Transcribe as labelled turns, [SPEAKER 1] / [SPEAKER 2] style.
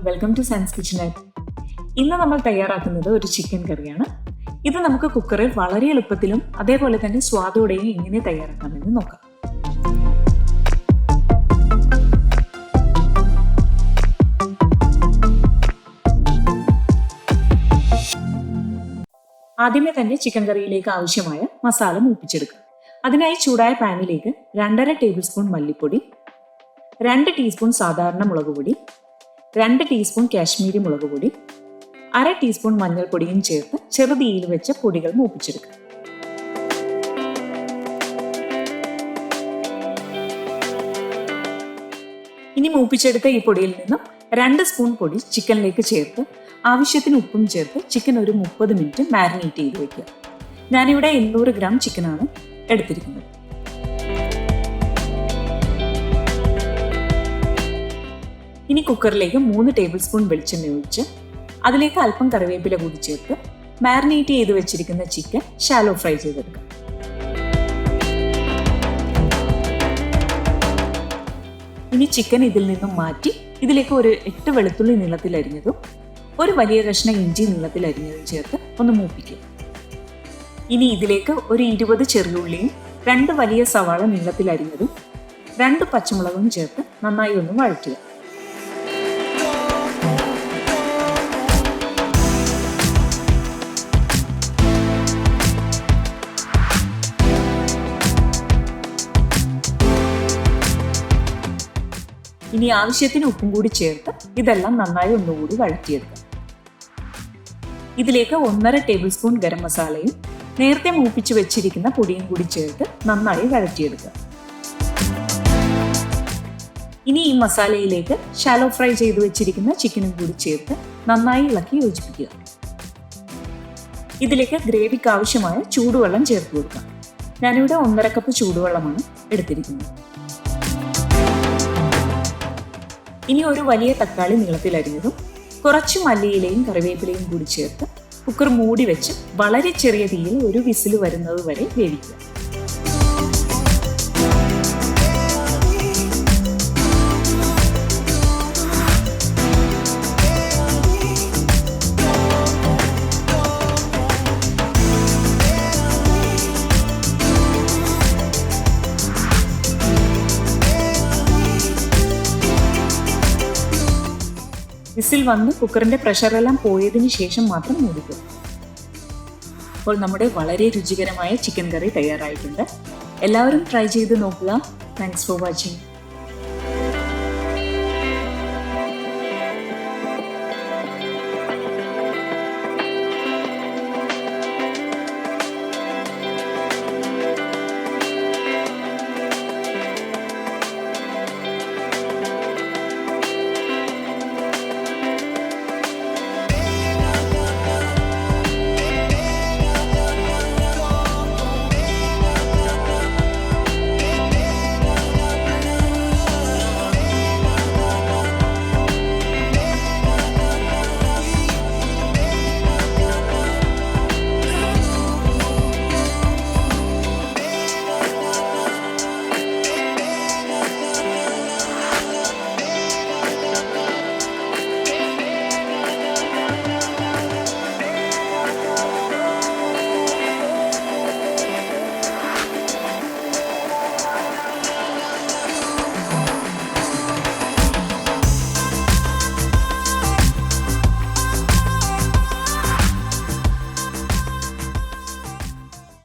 [SPEAKER 1] Welcome two science കിച്ചനെറ്റ്. ഇന്ന് നമ്മൾ തയ്യാറാക്കുന്നത് ഒരു ചിക്കൻ കറിയാണ്. ഇത് നമുക്ക് കുക്കറിൽ വളരെ എളുപ്പത്തിലും അതേപോലെ തന്നെ സ്വാദോടെയും എങ്ങനെ തയ്യാറാക്കാമെന്ന് നോക്കാം. ആദ്യമേ തന്നെ ചിക്കൻ കറിയിലേക്ക് ആവശ്യമായ മസാല മൂപ്പിച്ചെടുക്കുക. അതിനായി ചൂടായ പാനിലേക്ക് 2.5 ടേബിൾ സ്പൂൺ മല്ലിപ്പൊടി, 2 ടീസ്പൂൺ സാധാരണ മുളക് പൊടി, 2 ടീസ്പൂൺ കാശ്മീരി മുളക് പൊടി, 1/2 ടീസ്പൂൺ മഞ്ഞൾപ്പൊടിയും ചേർത്ത് ചെറുതീയിൽ വെച്ച് പൊടികൾ മൂപ്പിച്ചെടുക്കുക. ഇനി മൂപ്പിച്ചെടുത്ത ഈ പൊടിയിൽ നിന്നും 2 സ്പൂൺ പൊടി ചിക്കനിലേക്ക് ചേർത്ത് ആവശ്യത്തിന് ഉപ്പും ചേർത്ത് ചിക്കൻ ഒരു 30 മിനിറ്റ് മാരിനേറ്റ് ചെയ്ത് വെക്കുക. ഞാനിവിടെ 800 ഗ്രാം ചിക്കനാണ് എടുത്തിരിക്കുന്നത്. ഇനി കുക്കറിലേക്ക് 3 ടേബിൾ സ്പൂൺ വെളിച്ചെണ്ണ ഒഴിച്ച് അതിലേക്ക് അല്പം കറിവേപ്പില കൂടി ചേർത്ത് മാരിനേറ്റ് ചെയ്ത് വെച്ചിരിക്കുന്ന ചിക്കൻ ഷാലോ ഫ്രൈ ചെയ്തെടുക്കാം. ഇനി ചിക്കൻ ഇതിൽ നിന്നും മാറ്റി ഇതിലേക്ക് ഒരു 8 വെളുത്തുള്ളി നീളത്തിൽ അരിഞ്ഞതും ഒരു വലിയ കഷ്ണം ഇഞ്ചി നീളത്തിൽ അരിഞ്ഞതും ചേർത്ത് ഒന്ന് മൂപ്പിക്കുക. ഇനി ഇതിലേക്ക് ഒരു 20 ചെറിയുള്ളിയും 2 വലിയ സവാള നീളത്തിൽ അരിഞ്ഞതും 2 പച്ചമുളകും ചേർത്ത് നന്നായി ഒന്ന് വഴറ്റുക. ഇനി ആവശ്യത്തിന് ഉപ്പും കൂടി ചേർത്ത് ഇതെല്ലാം നന്നായി ഒന്നുകൂടി വഴറ്റിയെടുക്കുക. ഇതിലേക്ക് 1.5 ടേബിൾ സ്പൂൺ ഗരം മസാലയും നേരത്തെ മൂപ്പിച്ച് വെച്ചിരിക്കുന്ന പൊടിയും കൂടി ചേർത്ത് നന്നായി വഴറ്റിയെടുക്കുക. ഇനി ഈ മസാലയിലേക്ക് ഷാലോ ഫ്രൈ ചെയ്ത് വെച്ചിരിക്കുന്ന ചിക്കനും കൂടി ചേർത്ത് നന്നായി ഇളക്കി യോജിപ്പിക്കുക. ഇതിലേക്ക് ഗ്രേവിക്ക് ആവശ്യമായ ചൂടുവെള്ളം ചേർത്ത് കൊടുക്കാം. ഞാനിവിടെ 1.5 കപ്പ് ചൂടുവെള്ളമാണ് എടുത്തിരിക്കുന്നത്. ഇനി ഒരു വലിയ തക്കാളി നീളത്തിൽ അരിഞ്ഞതും കുറച്ച് മല്ലിയിലയും കറിവേപ്പിലയും കൂടി ചേർത്ത് കുക്കർ മൂടി വെച്ച് വളരെ ചെറിയ തീയിൽ ഒരു വിസിൽ വരുന്നത് വരെ വേവിക്കുക. വിസിൽ വന്ന് കുക്കറിന്റെ പ്രഷറെല്ലാം പോയതിനു ശേഷം മാത്രം മൂടിക്കുക. അപ്പോൾ നമ്മുടെ വളരെ രുചികരമായ ചിക്കൻ കറി തയ്യാറായിട്ടുണ്ട്. എല്ലാവരും ട്രൈ ചെയ്ത് നോക്കുക. Thanks for watching.